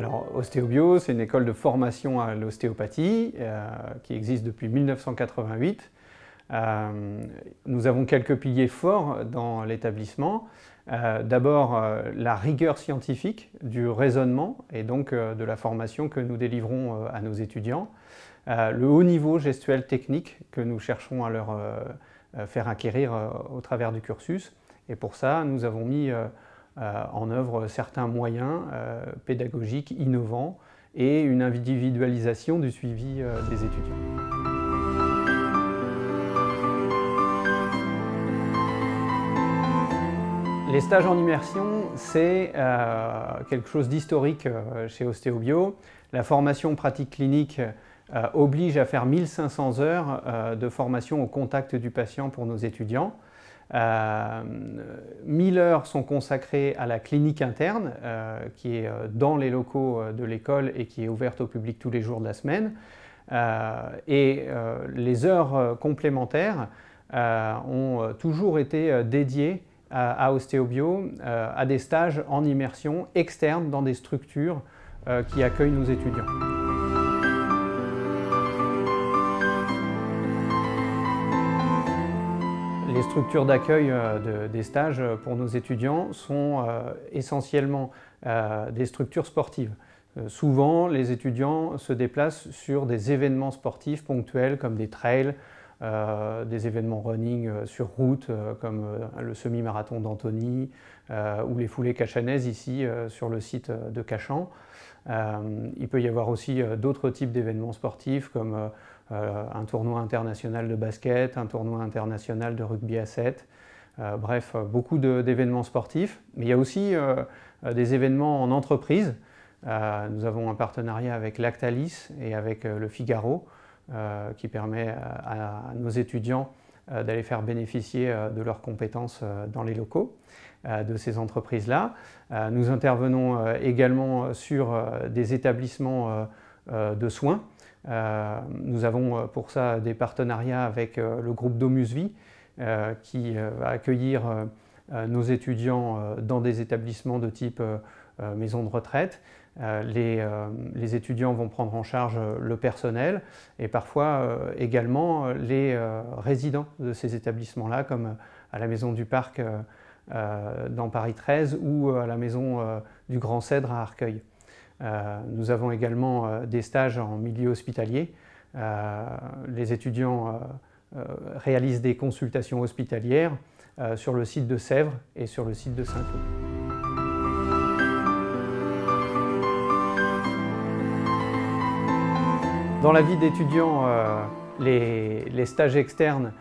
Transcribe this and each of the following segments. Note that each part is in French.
Alors, Ostéobio, c'est une école de formation à l'ostéopathie qui existe depuis 1988. Nous avons quelques piliers forts dans l'établissement. D'abord, la rigueur scientifique du raisonnement et donc de la formation que nous délivrons à nos étudiants. Le haut niveau gestuel technique que nous cherchons à leur faire acquérir au travers du cursus. Et pour ça, nous avons mis en œuvre certains moyens pédagogiques innovants et une individualisation du suivi des étudiants. Les stages en immersion, c'est quelque chose d'historique chez Ostéobio. La formation pratique clinique oblige à faire 1500 heures de formation au contact du patient pour nos étudiants. 1000 heures sont consacrées à la clinique interne, qui est dans les locaux de l'école et qui est ouverte au public tous les jours de la semaine. Les heures complémentaires ont toujours été dédiées à Ostéobio, à des stages en immersion externes dans des structures qui accueillent nos étudiants. Les structures d'accueil des stages pour nos étudiants sont essentiellement des structures sportives. Souvent, les étudiants se déplacent sur des événements sportifs ponctuels comme des trails, des événements running sur route comme le semi-marathon d'Antony ou les foulées cachanaises ici sur le site de Cachan. Il peut y avoir aussi d'autres types d'événements sportifs comme un tournoi international de basket, un tournoi international de rugby à 7, bref, beaucoup d'événements sportifs. Mais il y a aussi des événements en entreprise. Nous avons un partenariat avec Lactalis et avec Le Figaro qui permet à nos étudiants d'aller faire bénéficier de leurs compétences dans les locaux de ces entreprises-là. Nous intervenons également sur des établissements de soins. Nous avons pour ça des partenariats avec le groupe Domusvie qui va accueillir nos étudiants dans des établissements de type maison de retraite. Les étudiants vont prendre en charge le personnel et parfois également les résidents de ces établissements-là, comme à la Maison du Parc dans Paris 13 ou à la Maison du Grand Cèdre à Arcueil. Nous avons également des stages en milieu hospitalier. Les étudiants réalisent des consultations hospitalières sur le site de Sèvres et sur le site de Saint-Cloud. Dans la vie d'étudiant, les stages externes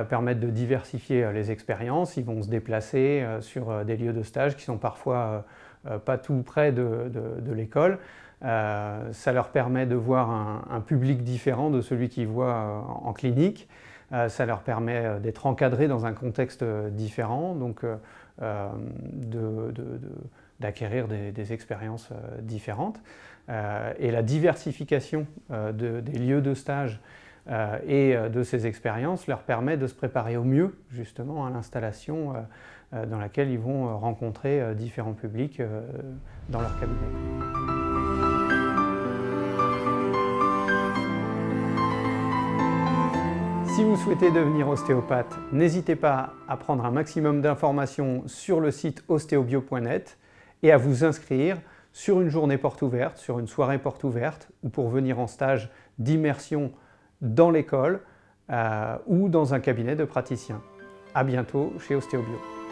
permettent de diversifier les expériences. Ils vont se déplacer sur des lieux de stage qui sont parfois pas tout près de l'école. Ça leur permet de voir un public différent de celui qu'ils voient en clinique. Ça leur permet d'être encadrés dans un contexte différent, donc d'acquérir des expériences différentes. Et la diversification des lieux de stage et de ces expériences leur permet de se préparer au mieux justement à l'installation dans laquelle ils vont rencontrer différents publics dans leur cabinet. Si vous souhaitez devenir ostéopathe, n'hésitez pas à prendre un maximum d'informations sur le site ostéobio.net et à vous inscrire sur une journée porte ouverte, sur une soirée porte ouverte ou pour venir en stage d'immersion dans l'école ou dans un cabinet de praticien. À bientôt chez Ostéobio.